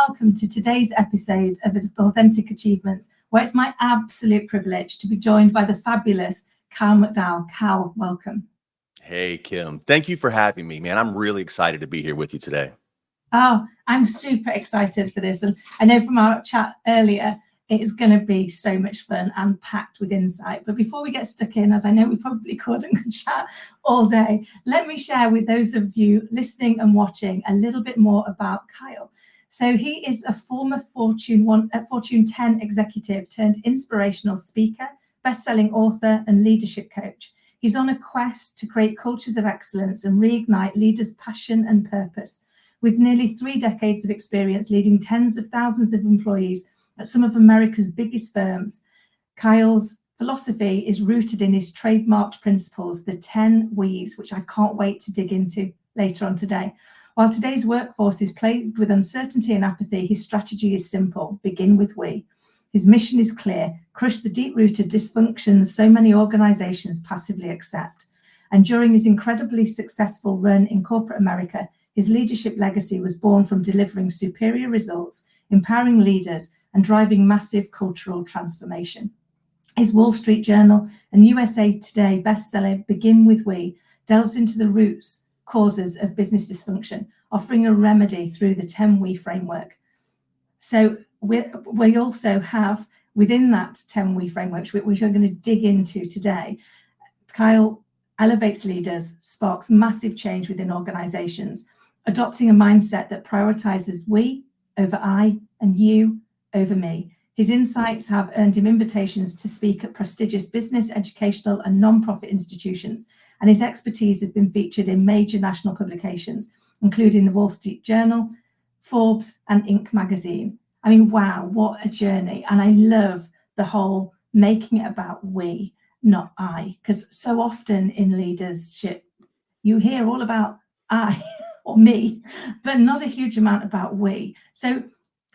welcome to today's episode of Authentic Achievements, where it's my absolute privilege to be joined by the fabulous Kyle McDowell. Kyle, welcome. Hey, Kim. Thank you for having me, man. I'm really excited to be here with you today. Oh, I'm super excited for this. And I know from our chat earlier, it is going to be so much fun and packed with insight. But before we get stuck in, as I know we probably could and could chat all day, let me share with those of you listening and watching a little bit more about Kyle. So he is a former Fortune 10 executive turned inspirational speaker, best-selling author, and leadership coach. He's on a quest to create cultures of excellence and reignite leaders' passion and purpose. With nearly 3 decades of experience leading tens of thousands of employees at some of America's biggest firms, Kyle's philosophy is rooted in his trademarked principles, the 10 We's, which I can't wait to dig into later on today. While today's workforce is plagued with uncertainty and apathy, his strategy is simple: begin with we. His mission is clear: crush the deep-rooted dysfunctions so many organizations passively accept. And during his incredibly successful run in corporate America, his leadership legacy was born from delivering superior results, empowering leaders, and driving massive cultural transformation. His Wall Street Journal and USA Today bestseller, Begin with We, delves into the roots causes of business dysfunction, offering a remedy through the 10 We framework. So we also have within that 10 We framework, which we're going to dig into today, Kyle elevates leaders, sparks massive change within organizations, adopting a mindset that prioritizes we over I and you over me. His insights have earned him invitations to speak at prestigious business, educational, and non-profit institutions, and his expertise has been featured in major national publications, including the Wall Street Journal, Forbes, and Inc. magazine. I mean, wow, what a journey. And I love the whole making it about we, not I, because so often in leadership, you hear all about I or me, but not a huge amount about we. So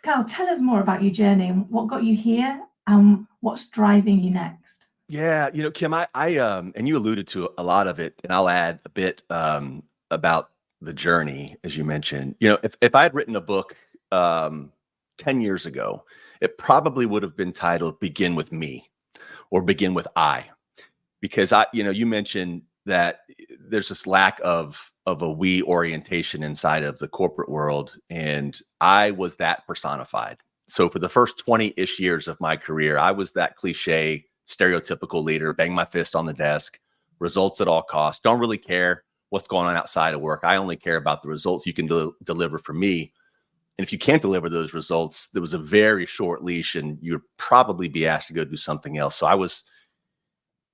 Kyle, tell us more about your journey and what got you here and what's driving you next. Yeah, Kim, I and you alluded to a lot of it, and I'll add a bit about the journey, as you mentioned. If I had written a book 10 years ago, it probably would have been titled "Begin with Me" or "Begin with I," because you mentioned that there's this lack of a we orientation inside of the corporate world, and I was that personified. So for the first 20-ish years of my career, I was that cliche, stereotypical leader, bang my fist on the desk, results at all costs, don't really care what's going on outside of work. I only care about the results you can deliver for me. And if you can't deliver those results, there was a very short leash and you'd probably be asked to go do something else. So I was,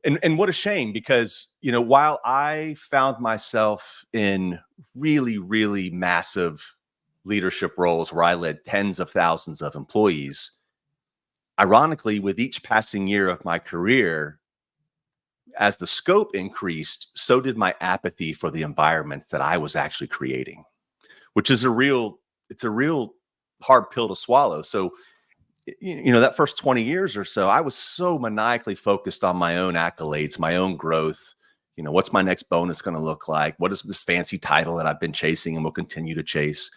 and what a shame, because, while I found myself in really, really massive leadership roles where I led tens of thousands of employees, ironically, with each passing year of my career, as the scope increased, so did my apathy for the environment that I was actually creating, which is it's a real hard pill to swallow. So, that first 20 years or so, I was so maniacally focused on my own accolades, my own growth. What's my next bonus going to look like? What is this fancy title that I've been chasing and will continue to chase?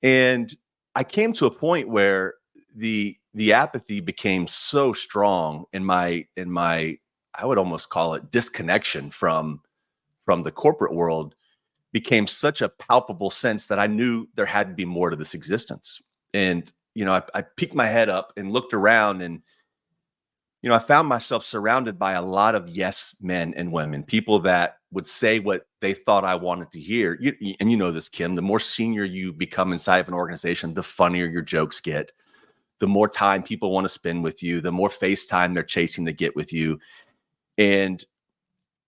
And I came to a point where the apathy became so strong in my I would almost call it disconnection from the corporate world, became such a palpable sense that I knew there had to be more to this existence. And I peeked my head up and looked around, and I found myself surrounded by a lot of yes men and women, people that would say what they thought I wanted to hear. And you know this, Kim, the more senior you become inside of an organization, the funnier your jokes get, the more time people want to spend with you, the more face time they're chasing to get with you. And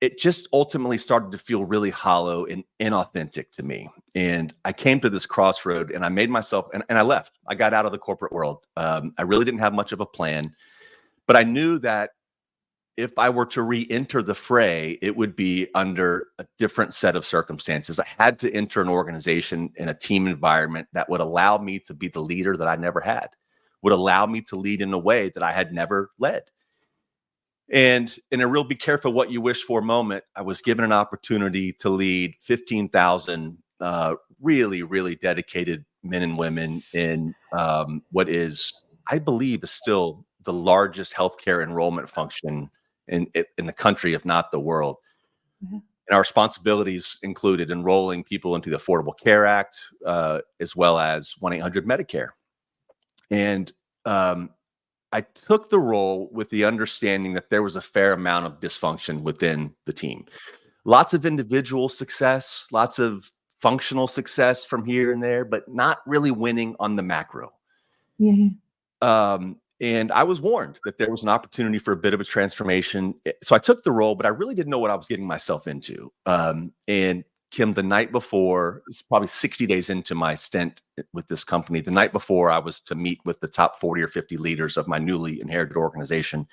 it just ultimately started to feel really hollow and inauthentic to me. And I came to this crossroad, and I made myself, and I left. I got out of the corporate world. I really didn't have much of a plan, but I knew that if I were to re-enter the fray, it would be under a different set of circumstances. I had to enter an organization in a team environment that would allow me to be the leader that I never had, would allow me to lead in a way that I had never led. And in a real be careful what you wish for moment, I was given an opportunity to lead 15,000 really, really dedicated men and women in what is, I believe, is still the largest healthcare enrollment function in the country, if not the world. Mm-hmm. And our responsibilities included enrolling people into the Affordable Care Act, as well as 1-800 Medicare. And I took the role with the understanding that there was a fair amount of dysfunction within the team. Lots of individual success, lots of functional success from here and there, but not really winning on the macro. Yeah. And I was warned that there was an opportunity for a bit of a transformation. So I took the role, but I really didn't know what I was getting myself into. And Kim, the night before, it's probably 60 days into my stint with this company, the night before I was to meet with the top 40 or 50 leaders of my newly inherited organization,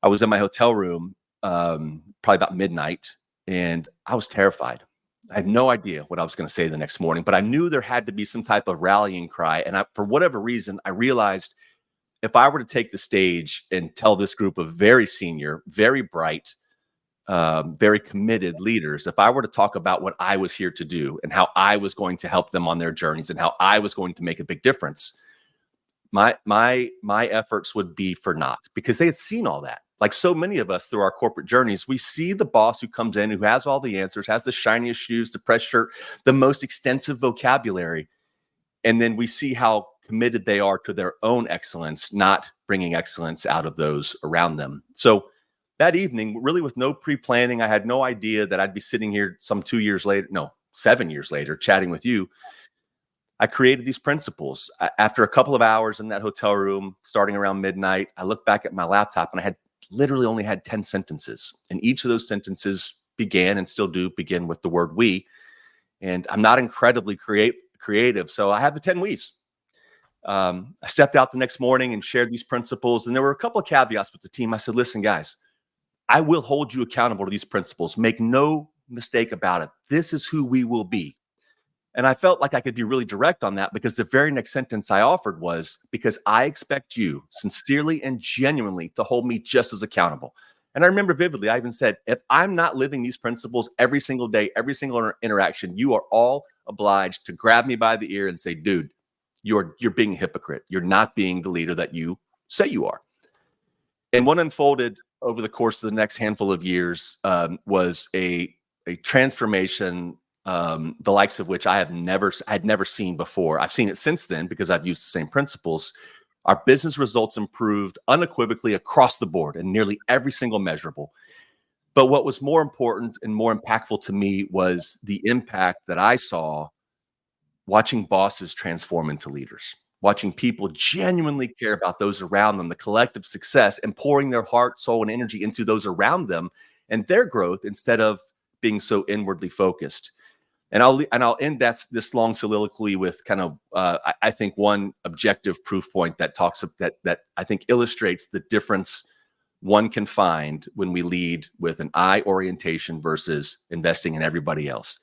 I was in my hotel room, probably about midnight, and I was terrified. I had no idea what I was going to say the next morning, but I knew there had to be some type of rallying cry. And for whatever reason, I realized if I were to take the stage and tell this group of very senior, very bright, very committed leaders, if I were to talk about what I was here to do and how I was going to help them on their journeys and how I was going to make a big difference, my efforts would be for naught, because they had seen all that. Like so many of us through our corporate journeys, we see the boss who comes in, who has all the answers, has the shiniest shoes, the press shirt, the most extensive vocabulary. And then we see how committed they are to their own excellence, not bringing excellence out of those around them. So that evening, really with no pre-planning, I had no idea that I'd be sitting here some 7 years later, chatting with you. I created these principles. After a couple of hours in that hotel room, starting around midnight, I looked back at my laptop and I had literally only had 10 sentences. And each of those sentences began, and still do begin, with the word we. And I'm not incredibly creative, so I have the 10 we's. I stepped out the next morning and shared these principles. And there were a couple of caveats with the team. I said, listen, guys, I will hold you accountable to these principles. Make no mistake about it. This is who we will be. And I felt like I could be really direct on that, because the very next sentence I offered was, because I expect you sincerely and genuinely to hold me just as accountable. And I remember vividly, I even said, if I'm not living these principles every single day, every single interaction, you are all obliged to grab me by the ear and say, dude, you're being a hypocrite. You're not being the leader that you say you are. And what unfolded over the course of the next handful of years was a transformation, the likes of which I had never seen before. I've seen it since then because I've used the same principles. Our business results improved unequivocally across the board in nearly every single measurable. But what was more important and more impactful to me was the impact that I saw watching bosses transform into leaders, watching people genuinely care about those around them, the collective success, and pouring their heart, soul, and energy into those around them and their growth, instead of being so inwardly focused. And I'll end this long soliloquy with kind of I think one objective proof point that I think illustrates the difference one can find when we lead with an I orientation versus investing in everybody else.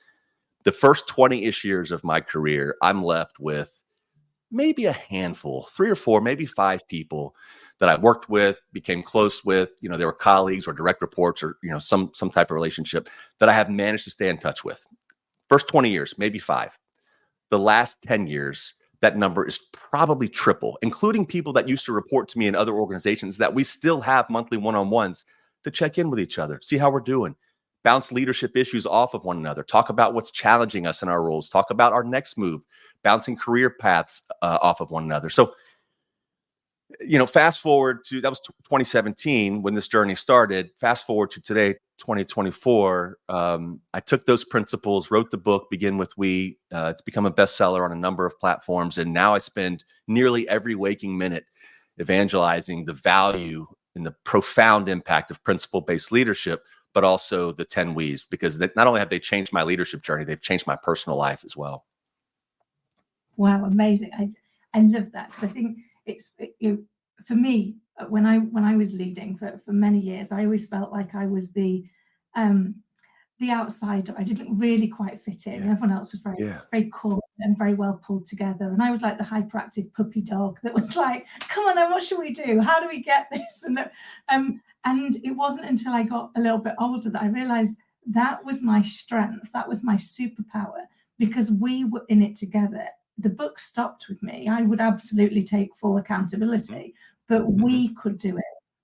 The first 20-ish years of my career, I'm left with maybe a handful, 3 or 4, maybe 5 people that I worked with, became close with. You know, they were colleagues or direct reports, or some type of relationship that I have managed to stay in touch with. First 20 years, maybe 5. The last 10 years, that number is probably triple, including people that used to report to me in other organizations that we still have monthly one-on-ones to check in with each other, see how we're doing, bounce leadership issues off of one another, talk about what's challenging us in our roles, talk about our next move, bouncing career paths off of one another. So, fast forward to, that was 2017 when this journey started. Fast forward to today, 2024. I took those principles, wrote the book, Begin With We. It's become a bestseller on a number of platforms. And now I spend nearly every waking minute evangelizing the value and the profound impact of principle-based leadership, but also the 10 We's, because not only have they changed my leadership journey, they've changed my personal life as well. Wow, amazing. I love that, because I think for me, when I was leading for many years, I always felt like I was the outsider. I didn't really quite fit in. Yeah. Everyone else was very cool and very well pulled together, and I was like the hyperactive puppy dog that was like, come on then, what should we do? How do we get this? And it wasn't until I got a little bit older that I realized that was my strength, that was my superpower, because we were in it together. the book stopped with me. I would absolutely take full accountability, but we could do it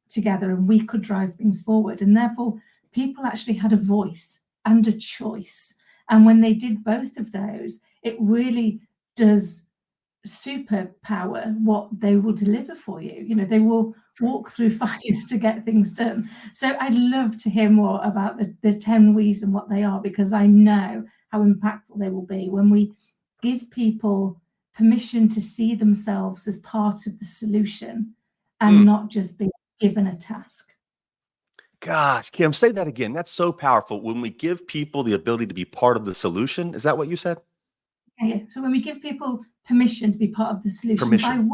together and we could drive things forward. And therefore, people actually had a voice and a choice. And when they did both of those, it really does superpower what they will deliver for you. You know, they will walk through fire to get things done. So I'd love to hear more about the 10 We's and what they are, because I know how impactful they will be when we give people permission to see themselves as part of the solution and not just be given a task. Gosh, Kim, say that again. That's so powerful. When we give people the ability to be part of the solution, is that what you said? Yeah. So when we give people permission to be part of the solution, Permission.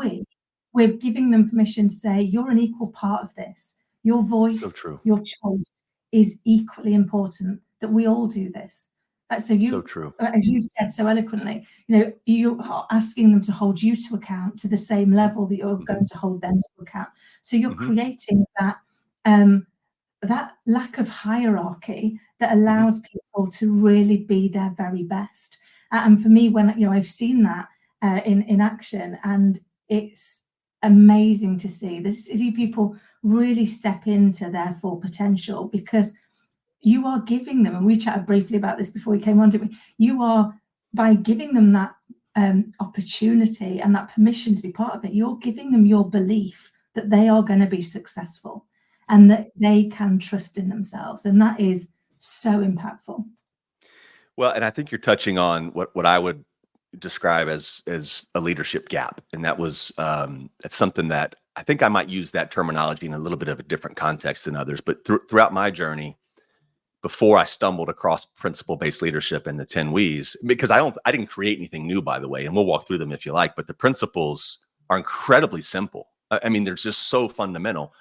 we're giving them permission to say, you're an equal part of this. Your voice, So true. your choice is equally important, that we all do this. So you, So true. as you said so eloquently, you know, you are asking them to hold you to account to the same level that you're going to hold them to account. So you're creating that that lack of hierarchy that allows people to really be their very best. And for me, when I've seen that in action, and it's amazing to see people really step into their full potential, because you are giving them, and we chatted briefly about this before we came on, didn't we? You are, by giving them that opportunity and that permission to be part of it, you're giving them your belief that they are going to be successful and that they can trust in themselves. And that is so impactful. Well, and I think you're touching on what I would describe as a leadership gap. And that was that's something that I think I might use that terminology in a little bit of a different context than others. But throughout my journey, before I stumbled across principle-based leadership and the 10 We's, because I didn't create anything new, by the way, and we'll walk through them if you like, but the principles are incredibly simple. I mean, they're just so fundamental,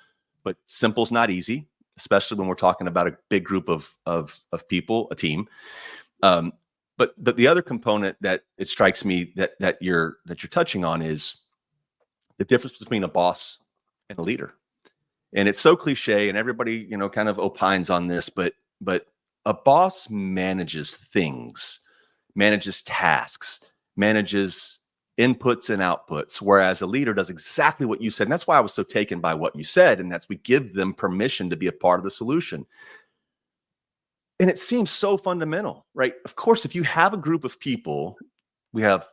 but simple's not easy, especially when we're talking about a big group of people, a team. But the other component that it strikes me that you're touching on is the difference between a boss and a leader. And it's so cliche, and everybody, kind of opines on this, but a boss manages things, manages tasks, manages inputs and outputs, whereas a leader does exactly what you said. And that's why I was so taken by what you said, and that's we give them permission to be a part of the solution. And it seems so fundamental, right? Of course, if you have a group of people, we have,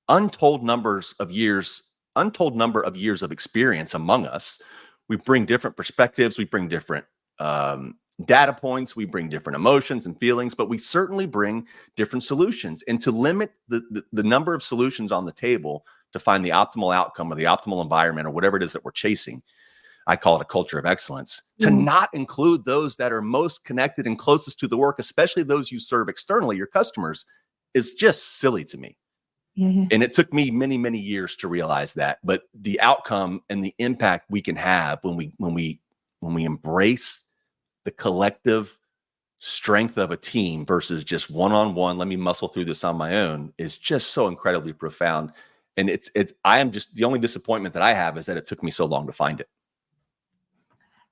untold number of years of experience among us. We bring different perspectives, we bring different data points, we bring different emotions and feelings, but we certainly bring different solutions. And to limit the number of solutions on the table to find the optimal outcome or the optimal environment or whatever it is that we're chasing, I call it a culture of excellence, to not include those that are most connected and closest to the work, especially those you serve externally, your customers, is just silly to me. And it took me many, many years to realize that. But the outcome and the impact we can have when we embrace the collective strength of a team versus just one-on-one, let me muscle through this on my own, is just so incredibly profound. And I am just, the only disappointment that I have is that it took me so long to find it.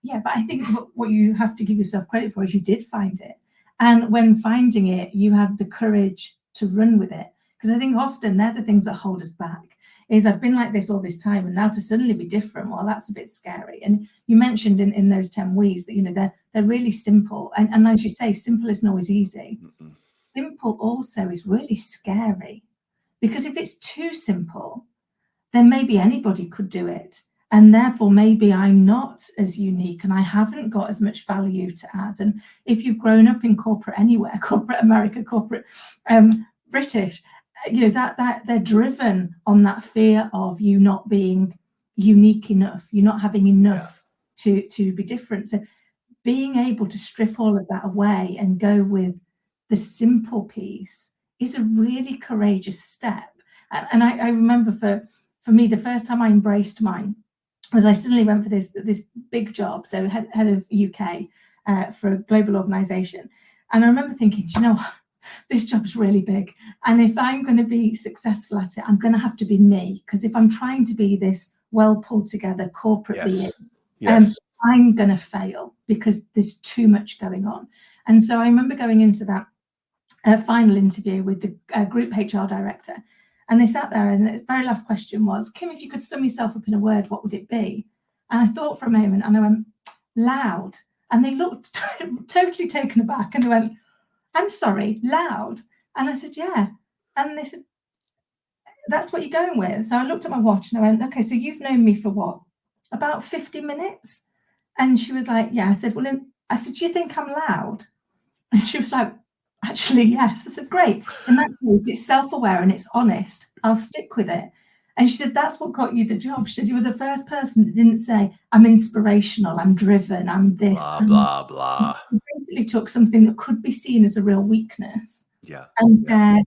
Yeah, but I think what you have to give yourself credit for is you did find it. And when finding it, you had the courage to run with it. Because I think often they're the things that hold us back. Is I've been like this all this time, and now to suddenly be different, well, that's a bit scary. And you mentioned in those 10 We's that, they're really simple. And as you say, simple isn't always easy. Simple also is really scary. Because if it's too simple, then maybe anybody could do it. And therefore, maybe I'm not as unique and I haven't got as much value to add. And if you've grown up in corporate anywhere, corporate America, corporate British, that they're driven on that fear of you not being unique enough, you not having enough to be different. So being able to strip all of that away and go with the simple piece is a really courageous step. And I remember for me, the first time I embraced mine was I suddenly went for this big job, so head of UK for a global organization. And I remember thinking, this job's really big. And if I'm going to be successful at it, I'm going to have to be me. Because if I'm trying to be this well pulled together corporate being, I'm going to fail because there's too much going on. And so I remember going into that a final interview with the group HR director. And they sat there, and the very last question was, Kim, if you could sum yourself up in a word, what would it be? And I thought for a moment, and I went, loud. And they looked totally taken aback, and they went, I'm sorry, loud? And I said, yeah. And they said, that's what you're going with? So I looked at my watch and I went, okay, so you've known me for what? About 50 minutes? And she was like, yeah. I said, well, I said, do you think I'm loud? And she was like, actually, yes. I said, great. In that case, it's self-aware and it's honest. I'll stick with it. And she said, that's what got you the job. She said, you were the first person that didn't say, I'm inspirational, I'm driven, I'm this. Blah, blah, blah. She basically took something that could be seen as a real weakness and Yeah. said,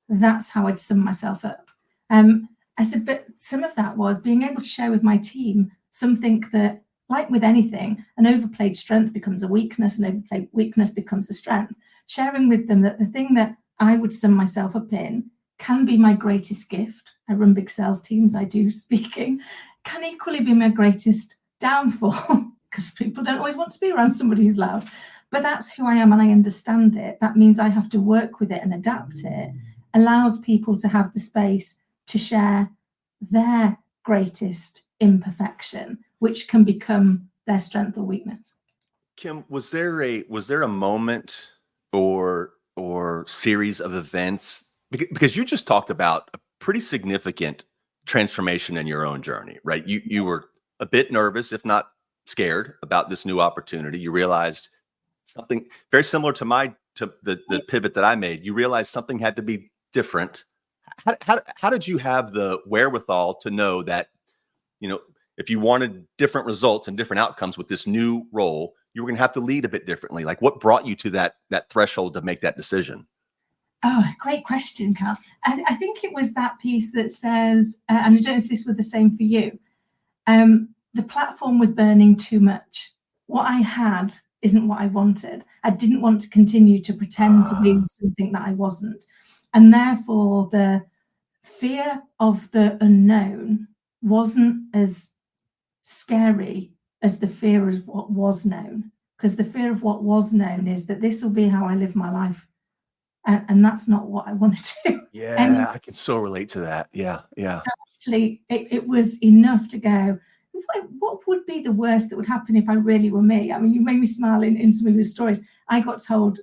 that's how I'd sum myself up. I said, but some of that was being able to share with my team something that, like with anything, an overplayed strength becomes a weakness, an overplayed weakness becomes a strength. Sharing with them that the thing that I would sum myself up in can be my greatest gift. I run big sales teams, I do speaking, can equally be my greatest downfall, because people don't always want to be around somebody who's loud. But that's who I am, and I understand it. That means I have to work with it and adapt it. Allows people to have the space to share their greatest imperfection, which can become their strength or weakness. Kim, was there a moment or series of events, because you just talked about a pretty significant transformation in your own journey, right? You were a bit nervous, if not scared, about this new opportunity. You realized something very similar to the pivot that I made. You realized something had to be different. How did you have the wherewithal to know that, if you wanted different results and different outcomes with this new role, you were going to have to lead a bit differently? Like, what brought you to that threshold to make that decision? Oh, great question, Carl. I think it was that piece that says, and I don't know if this was the same for you, the platform was burning too much. What I had isn't what I wanted. I didn't want to continue to pretend to be something that I wasn't. And therefore, the fear of the unknown wasn't as scary as the fear of what was known. Because the fear of what was known is that this will be how I live my life. And that's not what I want to do. Yeah, I can so relate to that. Yeah. So actually, it was enough to go, what would be the worst that would happen if I really were me? I mean, you made me smile in some of your stories. I got told,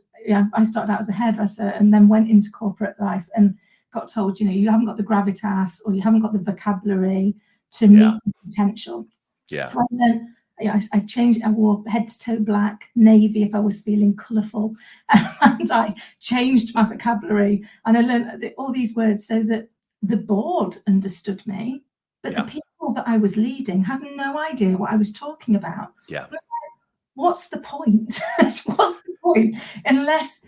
I started out as a hairdresser and then went into corporate life and got told, you haven't got the gravitas or you haven't got the vocabulary to meet the potential. Yeah. So I learned, I changed, I wore head to toe black, navy if I was feeling colourful, and I changed my vocabulary and I learned all these words so that the board understood me, but the people that I was leading had no idea what I was talking about. Yeah. I was like, what's the point? What's the point? Unless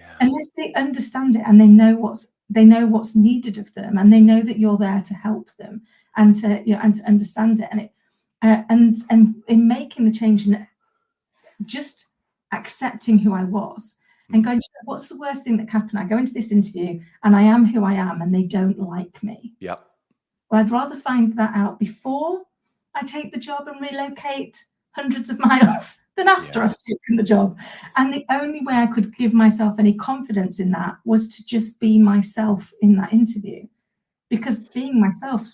they understand it and they know what's needed of them and they know that you're there to help them and to understand it. And in making the change and just accepting who I was and going, what's the worst thing that can happen? I go into this interview and I am who I am and they don't like me. Yep. Well, I'd rather find that out before I take the job and relocate hundreds of miles than after I've taken the job. And the only way I could give myself any confidence in that was to just be myself in that interview, because being myself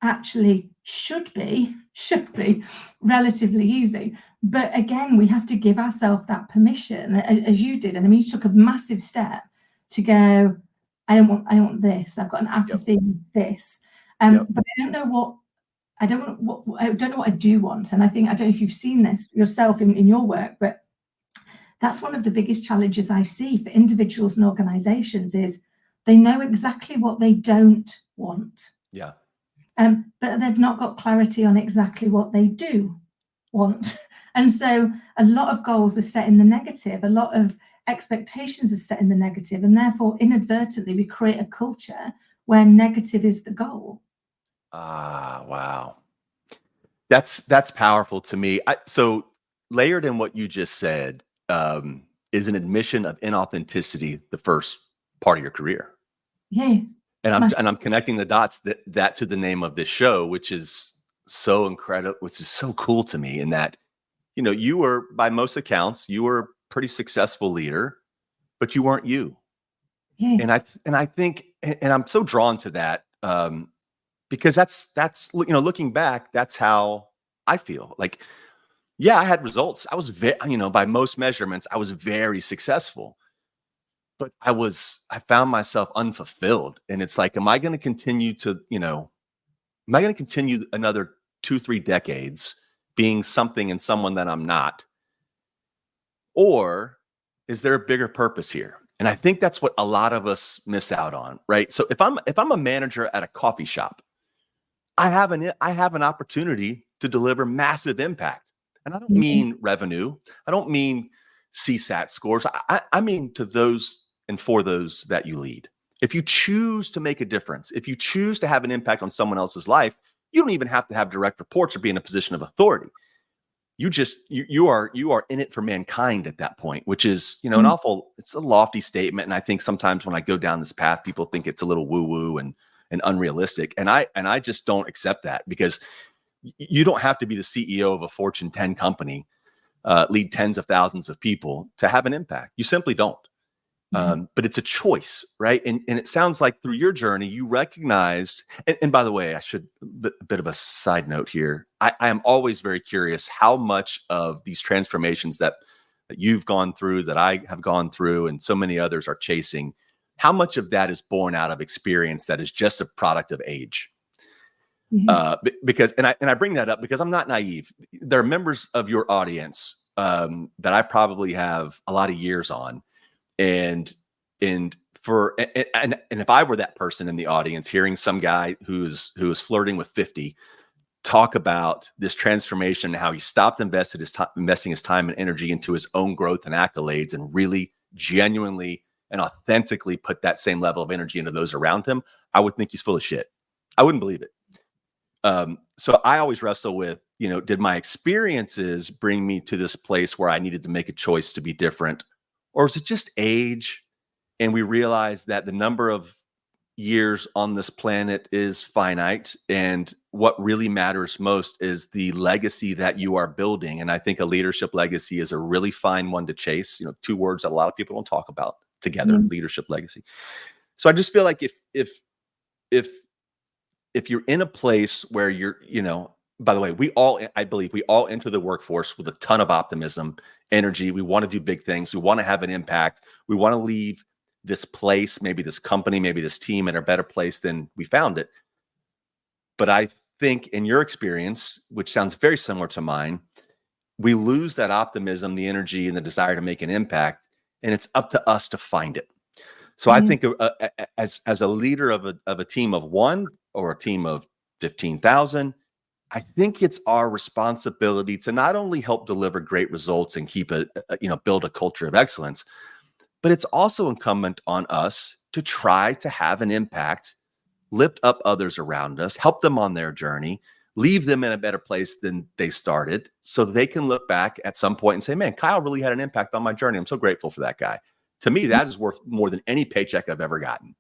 actually should be relatively easy. But again, we have to give ourselves that permission, as you did. And I mean, you took a massive step to go, I don't want this. I've got an apathy with this. But I don't know what I don't know what I do want. And I don't know if you've seen this yourself in your work, but that's one of the biggest challenges I see for individuals and organizations is they know exactly what they don't want. Yeah. But they've not got clarity on exactly what they do want. And so a lot of goals are set in the negative, a lot of expectations are set in the negative, and therefore inadvertently we create a culture where negative is the goal. Wow. That's powerful to me. So layered in what you just said is an admission of inauthenticity, the first part of your career. Yeah. And I'm connecting the dots that to the name of this show, which is so incredible, which is so cool to me, in that, you were, by most accounts, you were a pretty successful leader, but you weren't you. Yeah. And I think, and I'm so drawn to that, because that's, you know, looking back, that's how I feel. Like, yeah, I had results. I was very, you know, by most measurements, I was very successful, but I found myself unfulfilled. And it's like, am I going to continue to, you know, am I going to continue another 2, 3 decades being something and someone that I'm not? Or is there a bigger purpose here? And I think that's what a lot of us miss out on, right? So if I'm a manager at a coffee shop, I have an opportunity to deliver massive impact. And I don't Yeah. mean revenue. I don't mean CSAT scores. I mean to those and for those that you lead. If you choose to make a difference, if you choose to have an impact on someone else's life, you don't even have to have direct reports or be in a position of authority. You are in it for mankind at that point, which is, you know, it's a lofty statement. And I think sometimes when I go down this path, people think it's a little woo-woo and unrealistic. And I just don't accept that, because you don't have to be the CEO of a Fortune 10 company, lead tens of thousands of people to have an impact. You simply don't. But it's a choice, right? And it sounds like through your journey, you recognized, and by the way, I should, a bit of a side note here. I am always very curious how much of these transformations that you've gone through, that I have gone through, and so many others are chasing, how much of that is born out of experience that is just a product of age? Because, and I bring that up because I'm not naive. There are members of your audience that I probably have a lot of years on. And if I were that person in the audience, hearing some guy who's flirting with 50 talk about this transformation, how he stopped investing his time and energy into his own growth and accolades, and really genuinely and authentically put that same level of energy into those around him, I would think he's full of shit. I wouldn't believe it. So I always wrestle with, you know, did my experiences bring me to this place where I needed to make a choice to be different? Or is it just age? And we realize that the number of years on this planet is finite. And what really matters most is the legacy that you are building. And I think a leadership legacy is a really fine one to chase. You know, 2 words that a lot of people don't talk about together, leadership legacy. So I just feel like if you're in a place where you're, you know, by the way, I believe we all enter the workforce with a ton of optimism, energy. We want to do big things. We want to have an impact. We want to leave this place, maybe this company, maybe this team, in a better place than we found it. But I think in your experience, which sounds very similar to mine, we lose that optimism, the energy, and the desire to make an impact, and it's up to us to find it. So I think as a leader of a team of 1 or a team of 15,000, I think it's our responsibility to not only help deliver great results and keep build a culture of excellence, but it's also incumbent on us to try to have an impact, lift up others around us, help them on their journey, leave them in a better place than they started, so they can look back at some point and say, man, Kyle really had an impact on my journey. I'm so grateful for that guy. To me, that is worth more than any paycheck I've ever gotten.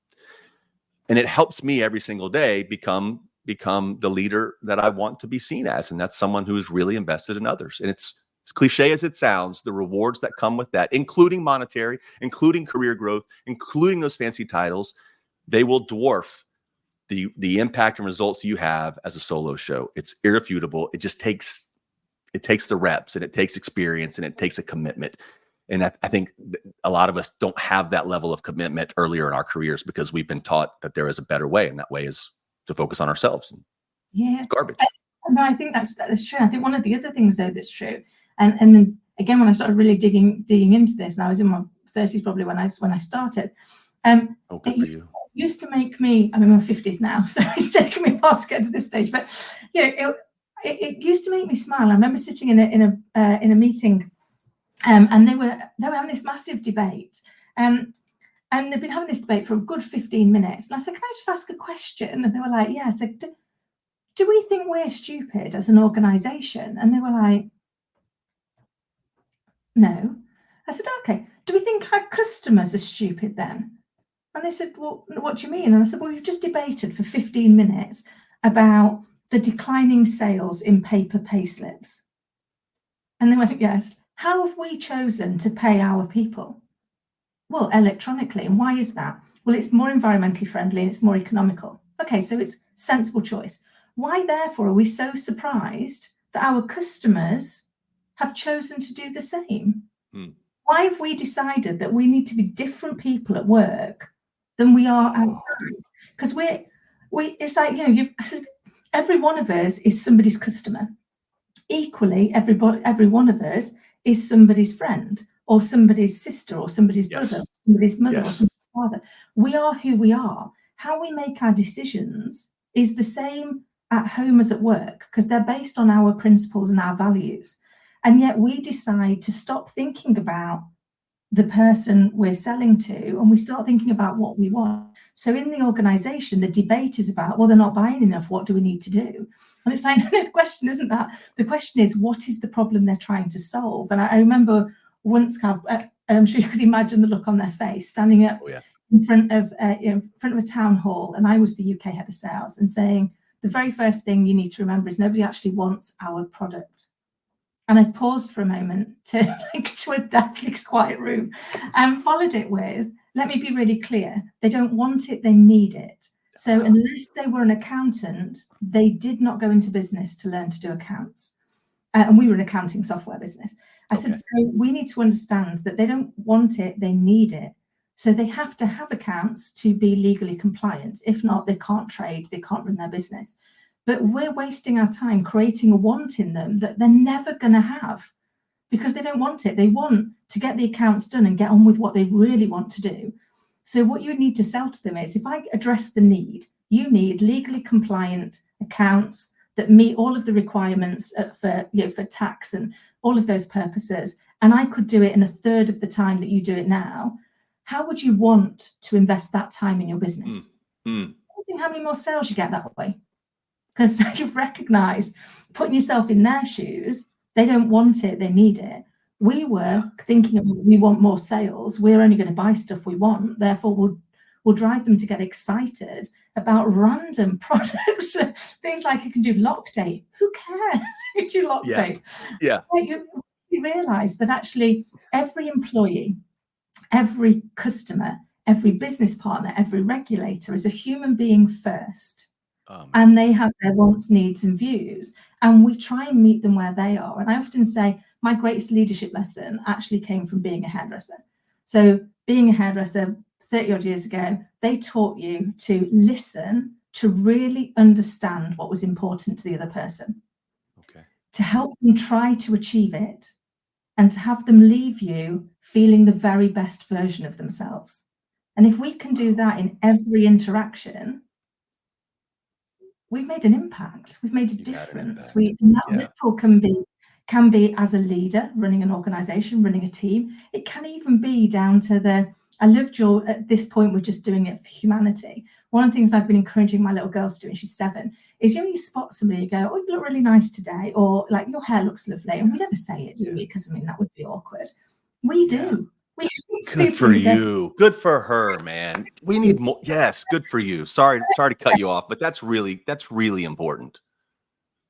And it helps me every single day become the leader that I want to be seen as. And that's someone who is really invested in others. And it's as cliche as it sounds, the rewards that come with that, including monetary, including career growth, including those fancy titles, they will dwarf the impact and results you have as a solo show. It's irrefutable. It just takes the reps, and it takes experience, and it takes a commitment. And I think a lot of us don't have that level of commitment earlier in our careers because we've been taught that there is a better way, and that way is to focus on ourselves. Yeah, it's garbage. No, I think that's true. I think one of the other things though that's true, and then again, when I started really digging into this, and I was in my 30s probably when I started, it used to make me. I'm in my 50s now, so it's taken me a while to get to this stage. But you know, it used to make me smile. I remember sitting in a meeting. And they were having this massive debate, and they've been having this debate for a good 15 minutes. And I said, "Can I just ask a question?" And they were like, "Yeah." I said, "Do we think we're stupid as an organisation?" And they were like, "No." I said, "Okay. Do we think our customers are stupid then?" And they said, "Well, what do you mean?" And I said, "Well, you've just debated for 15 minutes about the declining sales in paper payslips." And they went, "Yes. How have we chosen to pay our people?" "Well, electronically." "And why is that?" Well, it's more environmentally friendly and it's more economical. Okay, so it's sensible choice. Why, therefore, are we so surprised that our customers have chosen to do the same? Why have we decided that we need to be different people at work than we are outside? Because it's like, I said, every one of us is somebody's customer. Equally, every one of us is somebody's friend or somebody's sister or somebody's brother, somebody's mother or somebody's father. We are who we are. How we make our decisions is the same at home as at work because they're based on our principles and our values. And yet we decide to stop thinking about the person we're selling to and we start thinking about what we want. So in the organization, the debate is about, well, they're not buying enough. What do we need to do? And it's like, the question isn't that. The question is, what is the problem they're trying to solve? And I remember once, I'm sure you could imagine the look on their face, standing up in front of a town hall, and I was the UK head of sales, and saying, the very first thing you need to remember is nobody actually wants our product. And I paused for a moment to a deathly quiet room and followed it with, let me be really clear. They don't want it, they need it. So unless they were an accountant, they did not go into business to learn to do accounts. And we were an accounting software business. I said, so we need to understand that they don't want it, they need it. So they have to have accounts to be legally compliant. If not, they can't trade, they can't run their business. But we're wasting our time creating a want in them that they're never going to have because they don't want it. They want to get the accounts done and get on with what they really want to do. So what you need to sell to them is, if I address the need, you need legally compliant accounts that meet all of the requirements for tax and all of those purposes, and I could do it in a third of the time that you do it now. How would you want to invest that time in your business? I think how many more sales you get that way? Because you've recognized, putting yourself in their shoes, they don't want it, they need it. We were thinking about, we want more sales, we're only going to buy stuff we want, therefore we'll drive them to get excited about random products, things like you can do lock date. Who cares? You do lock date. Yeah. You realize that actually every employee, every customer, every business partner, every regulator is a human being first. And they have their wants, needs, and views. And we try and meet them where they are. And I often say my greatest leadership lesson actually came from being a hairdresser. So being a hairdresser 30 odd years ago, they taught you to listen, to really understand what was important to the other person, to help them try to achieve it, and to have them leave you feeling the very best version of themselves. And if we can do that in every interaction, we've made an impact. We've made a difference. And that ripple can be as a leader running an organization, running a team. It can even be down to I loved at this point, we're just doing it for humanity. One of the things I've been encouraging my little girl to do, and she's 7, is when you spot somebody, you go, oh, you look really nice today, or like your hair looks lovely. And we never say it, do we? Because that would be awkward. We do. Good for you. Good for her, man. We need more. Yes, good for you. Sorry to cut you off, but that's really important.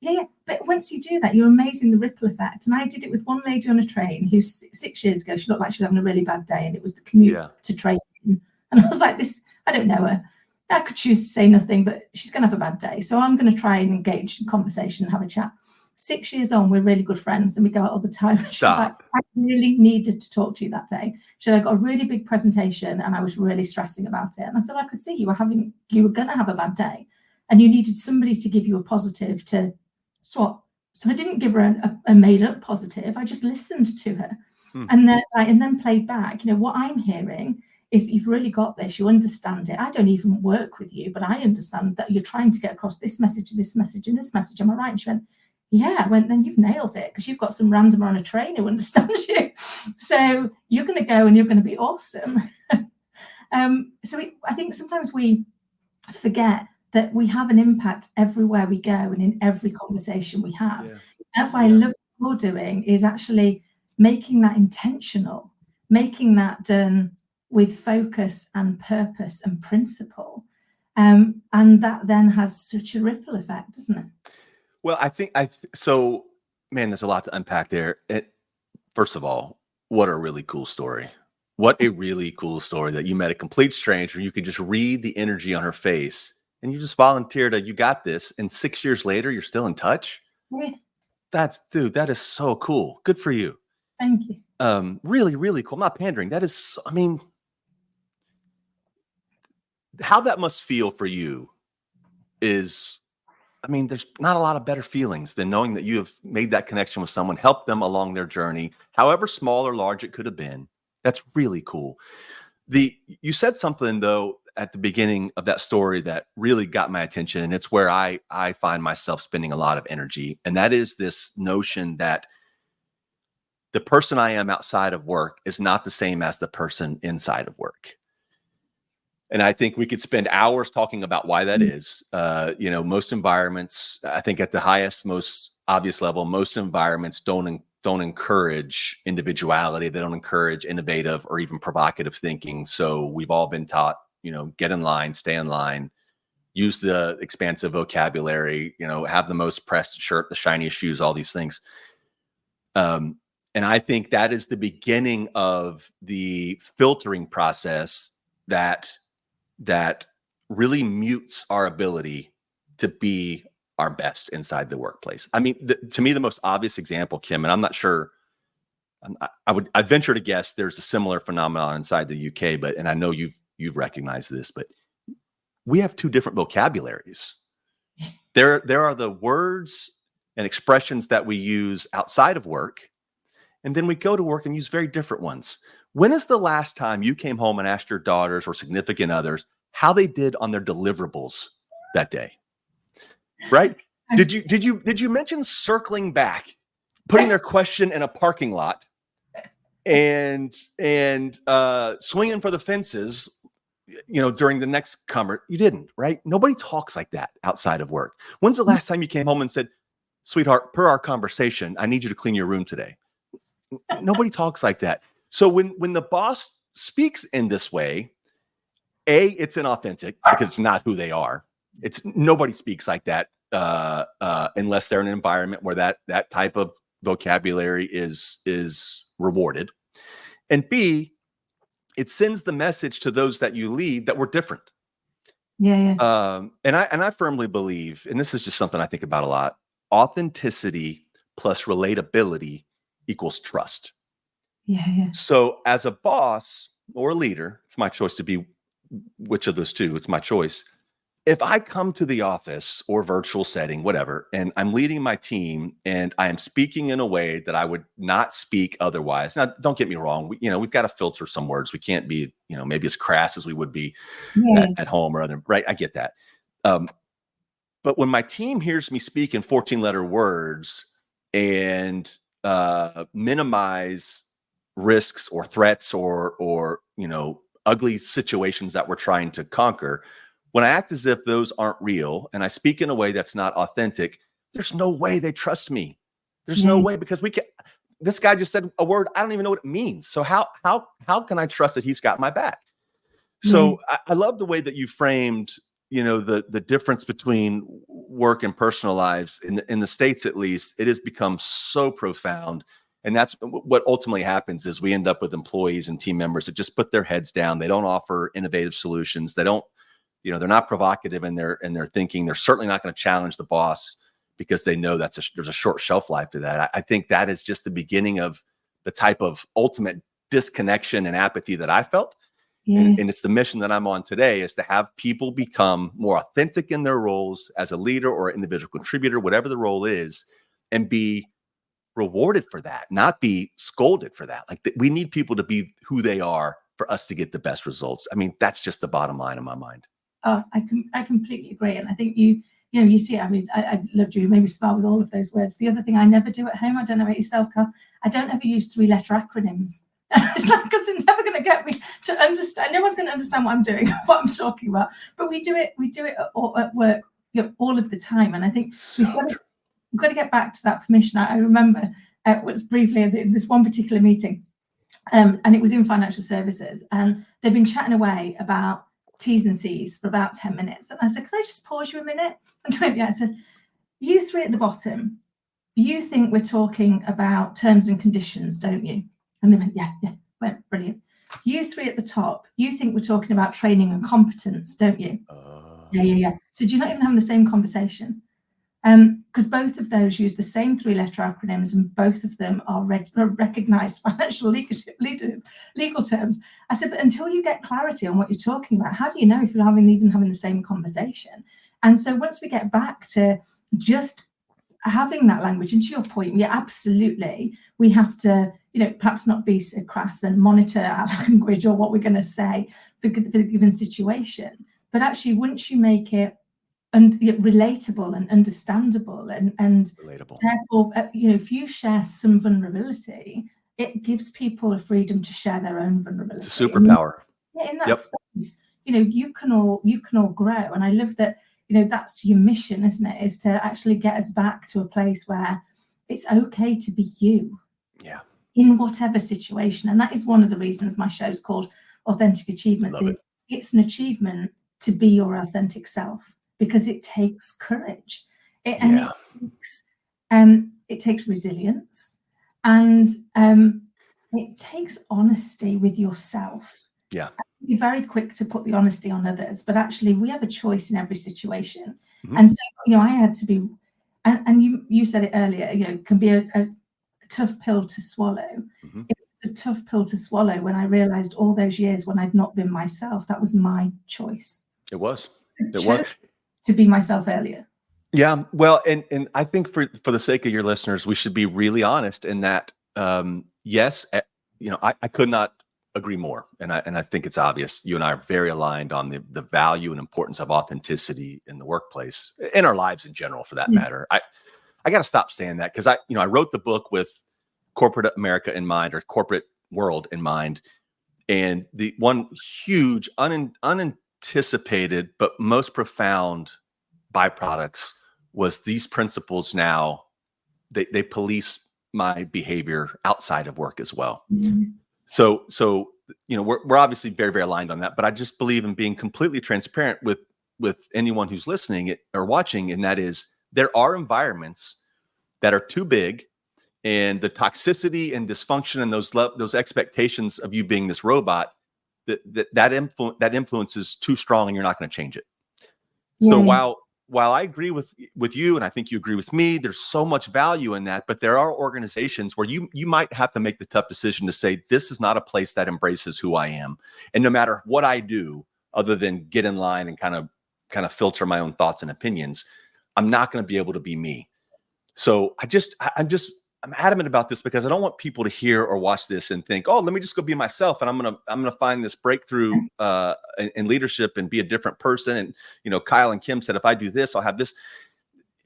Yeah, but once you do that, you're amazing the ripple effect. And I did it with one lady on a train who 6 years ago, she looked like she was having a really bad day, and it was the commute to train. And I was like, I don't know her. I could choose to say nothing, but she's going to have a bad day. So I'm going to try and engage in conversation and have a chat. 6 years on, we're really good friends and we go out all the time. She's like, I really needed to talk to you that day. She said, I got a really big presentation and I was really stressing about it. And I said, I could see you were going to have a bad day and you needed somebody to give you a positive to swap. So I didn't give her a made up positive. I just listened to her and then played back. What I'm hearing is you've really got this, you understand it. I don't even work with you, but I understand that you're trying to get across this message, and this message. Am I right? And she went, yeah. I went, then you've nailed it, because you've got some randomer on a train who understands you. So you're going to go and you're going to be awesome. I think sometimes we forget that we have an impact everywhere we go and in every conversation we have. Yeah. That's why I love what you're doing, is actually making that intentional, making that done with focus and purpose and principle. And that then has such a ripple effect, doesn't it? Well, I think so, man, there's a lot to unpack there. First of all, what a really cool story. What a really cool story that you met a complete stranger. You could just read the energy on her face and you just volunteered that you got this. And 6 years later, you're still in touch. Yeah, Dude, that is so cool. Good for you. thank you. Really, really cool. I'm not pandering. That is, I mean, how that must feel for you is, I mean, there's not a lot of better feelings than knowing that you have made that connection with someone, helped them along their journey, however small or large it could have been. That's really cool. You said something though at the beginning of that story that really got my attention, and it's where I find myself spending a lot of energy, and that is this notion that the person I am outside of work is not the same as the person inside of work. And I think we could spend hours talking about why that is. Most environments, I think at the highest, most obvious level, most environments don't encourage individuality. They don't encourage innovative or even provocative thinking. So we've all been taught, get in line, stay in line, use the expansive vocabulary, have the most pressed shirt, the shiniest shoes, all these things. And I think that is the beginning of the filtering process that really mutes our ability to be our best inside the workplace. I mean, to me, the most obvious example, Kim, and I'm not sure, I'd venture to guess there's a similar phenomenon inside the UK, and I know you've recognized this, but we have two different vocabularies. There are the words and expressions that we use outside of work, and then we go to work and use very different ones. When is the last time you came home and asked your daughters or significant others how they did on their deliverables that day? Right? Did you mention circling back, putting their question in a parking lot, and swinging for the fences, during the next comer? You didn't, right? Nobody talks like that outside of work. When's the last time you came home and said, "Sweetheart, per our conversation, I need you to clean your room today"? Nobody talks like that. So when the boss speaks in this way, it's inauthentic because it's not who they are. Nobody speaks like that unless they're in an environment where that type of vocabulary is rewarded. And B, it sends the message to those that you lead that we're different. Yeah. And I firmly believe, and this is just something I think about a lot, authenticity plus relatability equals trust. Yeah. So as a boss or a leader, it's my choice to be which of those two. It's my choice. If I come to the office or virtual setting, whatever, and I'm leading my team and I am speaking in a way that I would not speak otherwise. Now, don't get me wrong. We've got to filter some words. We can't be, maybe as crass as we would be at home or other, right? I get that. But when my team hears me speak in 14-letter words and minimize risks or threats or ugly situations that we're trying to conquer, when I act as if those aren't real and I speak in a way that's not authentic, there's no way they trust me. There's no way, because this guy just said a word I don't even know what it means. So how can I trust that he's got my back? So I love the way that you framed, the difference between work and personal lives in the States, at least. It has become so profound. And that's what ultimately happens is we end up with employees and team members that just put their heads down. They don't offer innovative solutions. They don't, they're not provocative in their thinking. They're certainly not going to challenge the boss because they know there's a short shelf life to that. I think that is just the beginning of the type of ultimate disconnection and apathy that I felt. And it's the mission that I'm on today, is to have people become more authentic in their roles as a leader or individual contributor, whatever the role is, and be rewarded for that, not be scolded for that. Like, we need people to be who they are for us to get the best results. I mean, that's just the bottom line in my mind. Oh, I completely agree. And I think you see it. I mean, I loved you. You made me smile with all of those words. The other thing I never do at home, I don't know about yourself, Carl, I don't ever use 3-letter acronyms. It's like, because they're never going to get me to understand. No one's going to understand what I'm doing, what I'm talking about. But we do it at work, all of the time. And I think we've got to get back to that permission. I remember it was briefly in this one particular meeting, and it was in financial services, and they've been chatting away about T's and C's for about 10 minutes. And I said, can I just pause you a minute? And they went, yeah. I said, you three at the bottom, you think we're talking about terms and conditions, don't you? And they went, yeah. Went, brilliant. You you three at the top, you think we're talking about training and competence, don't you? Yeah. So do you not even have the same conversation? Because both of those use the same 3-letter acronyms, and both of them are recognized financial legal terms. I said, but until you get clarity on what you're talking about, how do you know if you're even having the same conversation? And so once we get back to just having that language, and to your point, yeah, absolutely, we have to, perhaps not be so crass and monitor our language or what we're going to say for the given situation. But actually, once you make it relatable and understandable and Relatable. therefore, if you share some vulnerability, it gives people a freedom to share their own vulnerability. It's a superpower. In that space, you can all grow. And I love that, that's your mission, isn't it? Is to actually get us back to a place where it's okay to be you. Yeah. In whatever situation. And that is one of the reasons my show's called Authentic Achievements. It's an achievement to be your authentic self, because it takes courage. It takes resilience, and it takes honesty with yourself. Yeah. Be very quick to put the honesty on others, but actually we have a choice in every situation. Mm-hmm. And so, I had to be, and you said it earlier, it can be a tough pill to swallow. Mm-hmm. It was a tough pill to swallow when I realized all those years when I'd not been myself, that was my choice. It was to be myself earlier. Yeah. Well, and I think for the sake of your listeners, we should be really honest in that, yes, I could not agree more. And I think it's obvious. You and I are very aligned on the value and importance of authenticity in the workplace, in our lives in general, for that matter. I got to stop saying that, because I wrote the book with corporate America in mind, or corporate world in mind. And the one huge unanticipated but most profound byproducts was these principles. Now they police my behavior outside of work as well. Mm-hmm. So we're obviously very, very aligned on that, but I just believe in being completely transparent with anyone who's listening or watching. And that is, there are environments that are too big, and the toxicity and dysfunction and those expectations of you being this robot, that influence is too strong, and you're not going to change it. Yeah. So while I agree with you, and I think you agree with me, there's so much value in that, but there are organizations where you might have to make the tough decision to say, this is not a place that embraces who I am. And no matter what I do, other than get in line and kind of filter my own thoughts and opinions, I'm not going to be able to be me. So I'm adamant about this, because I don't want people to hear or watch this and think, oh, let me just go be myself, and I'm gonna find this breakthrough in leadership and be a different person. And Kyle and Kim said, if I do this, I'll have this.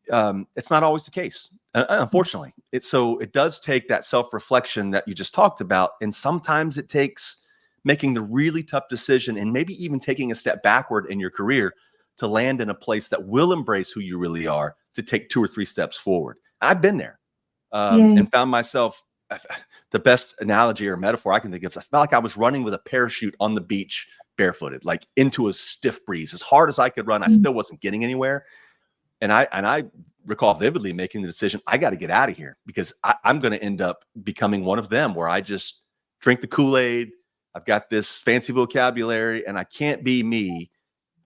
It's not always the case, unfortunately. It does take that self-reflection that you just talked about, and sometimes it takes making the really tough decision, and maybe even taking a step backward in your career to land in a place that will embrace who you really are, to take 2 or 3 steps forward. I've been there. And found myself, the best analogy or metaphor I can think of, I felt like I was running with a parachute on the beach, barefooted, like into a stiff breeze. As hard as I could run, I still wasn't getting anywhere. And I recall vividly making the decision, I got to get out of here, because I'm going to end up becoming one of them, where I just drink the Kool-Aid. I've got this fancy vocabulary, and I can't be me.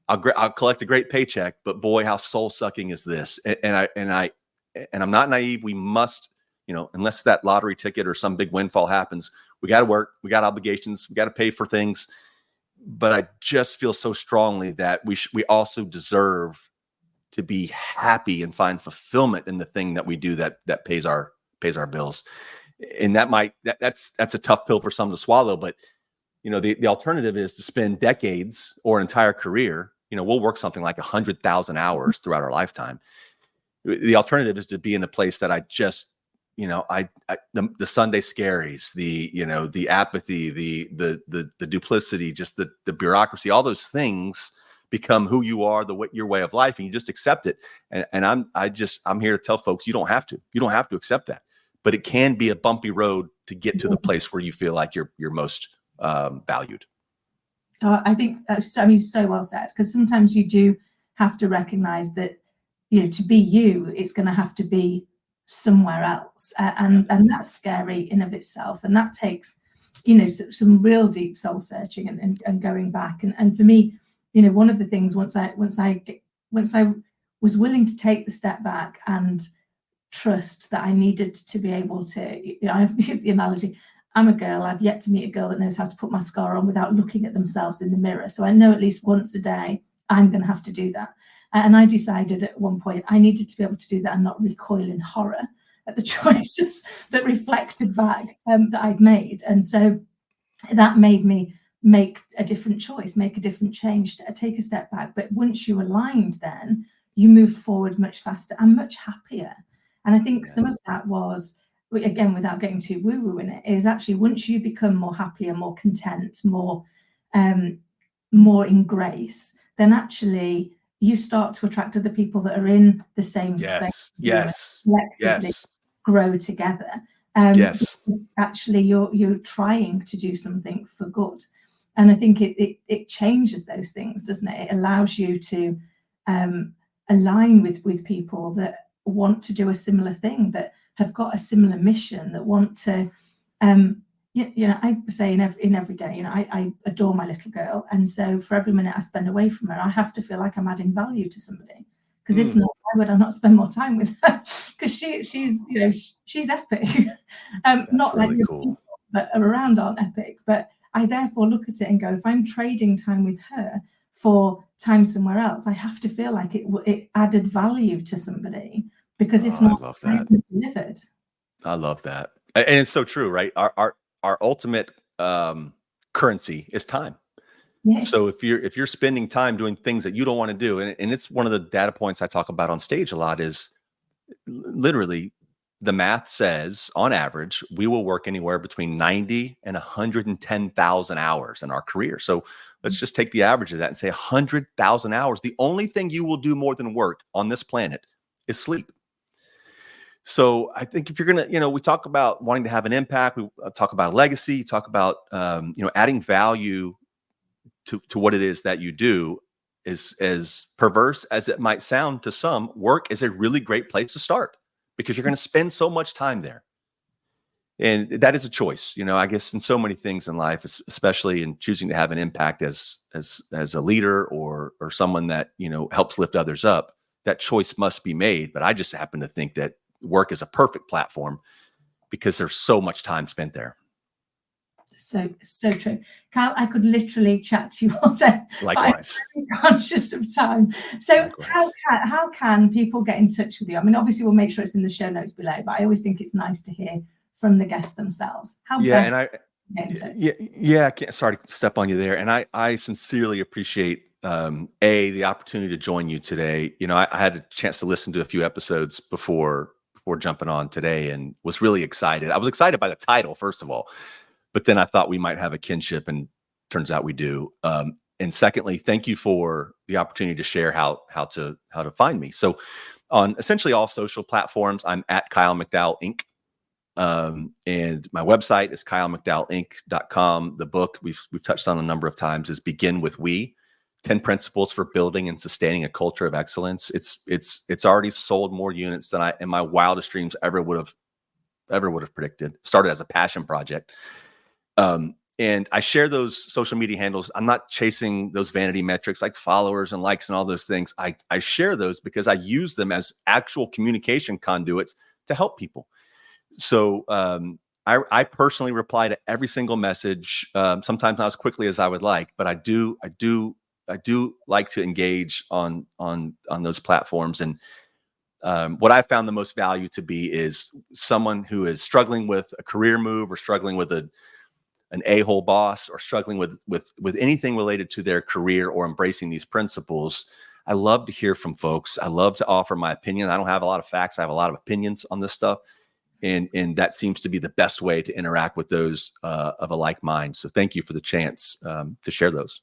I'll collect a great paycheck, but boy, how soul sucking is this? And I'm not naive. We must, unless that lottery ticket or some big windfall happens, we got to work, we got obligations, we got to pay for things. But I just feel so strongly that we also deserve to be happy and find fulfillment in the thing that we do that pays our bills. And that's a tough pill for some to swallow. But the alternative is to spend decades or an entire career. We'll work something like 100,000 hours throughout our lifetime. The alternative is to be in a place that I just, the Sunday scaries, the apathy, the duplicity, just the bureaucracy, all those things become who you are, your way of life, and you just accept it. And I'm here to tell folks, you don't have to accept that, but it can be a bumpy road to get to the place where you feel like you're most valued. I think so well said, because sometimes you do have to recognize that, to be you, it's going to have to be somewhere else. And that's scary in of itself. And that takes some real deep soul searching and going back. And for me, one of the things, once I was willing to take the step back and trust that I needed to be able to, I've used the analogy, I'm a girl, I've yet to meet a girl that knows how to put mascara on without looking at themselves in the mirror. So I know at least once a day, I'm going to have to do that. And I decided at one point I needed to be able to do that and not recoil in horror at the choices that reflected back that I'd made. And so that made me make a different choice, make a different change, take a step back. But once you aligned, then you move forward much faster and much happier. And I think some of that was, again, without getting too woo-woo in it, is actually once you become more happier, more content, more in grace, then actually you start to attract other people that are in the same space. Collectively grow together. Because actually you're trying to do something for good. And I think it changes those things, doesn't it? It allows you to align with people that want to do a similar thing, that have got a similar mission, that want to I say in every day, I adore my little girl, and so for every minute I spend away from her, I have to feel like I'm adding value to somebody, because if not, why would I not spend more time with her? Because she's epic. Not really like the people that are around aren't epic, but I therefore look at it and go, if I'm trading time with her for time somewhere else, I have to feel like it added value to somebody, because if not, I haven't delivered. I love that. And it's so true, right? Our ultimate currency is time. Yes. So if you're spending time doing things that you don't want to do, and it's one of the data points I talk about on stage a lot, is literally the math says on average we will work anywhere between 90 and 110,000 hours in our career. So let's just take the average of that and say 100,000 hours. The only thing you will do more than work on this planet is sleep. So I think if you're going to, we talk about wanting to have an impact, we talk about a legacy, talk about, adding value to what it is that you do. Is as perverse as it might sound to some, work is a really great place to start, because you're going to spend so much time there. And that is a choice, I guess, in so many things in life, especially in choosing to have an impact as a leader or someone that, helps lift others up. That choice must be made. But I just happen to think that work is a perfect platform because there's so much time spent there. So true. Kyle, I could literally chat to you all day. Likewise. I'm conscious of time. So how can people get in touch with you? I mean, obviously we'll make sure it's in the show notes below, but I always think it's nice to hear from the guests themselves. Sorry to step on you there. And I sincerely appreciate the opportunity to join you today. I had a chance to listen to a few episodes before jumping on today, and was really excited. I was excited by the title, first of all, but then I thought we might have a kinship, and turns out we do. And secondly, thank you for the opportunity to share how to find me. So on essentially all social platforms, I'm at Kyle McDowell Inc. And my website is kylemcdowellinc.com. The book we've touched on a number of times is Begin With We: 10 Principles for Building and Sustaining a Culture of Excellence. It's already sold more units than I in my wildest dreams ever would have predicted. Started as a passion project. And I share those social media handles. I'm not chasing those vanity metrics like followers and likes and all those things. I share those because I use them as actual communication conduits to help people. So I personally reply to every single message, sometimes not as quickly as I would like, but I do like to engage on those platforms. And what I found the most value to be is someone who is struggling with a career move, or struggling with an a-hole boss, or struggling with anything related to their career, or embracing these principles. I love to hear from folks. I love to offer my opinion. I don't have a lot of facts. I have a lot of opinions on this stuff. And that seems to be the best way to interact with those of a like mind. So thank you for the chance to share those.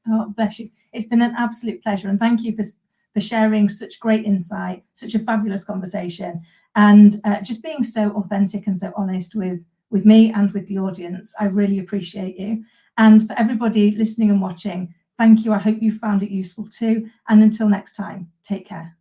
Oh, bless you. It's been an absolute pleasure. And thank you for sharing such great insight, such a fabulous conversation, and just being so authentic and so honest with me and with the audience. I really appreciate you. And for everybody listening and watching, thank you. I hope you found it useful too. And until next time, take care.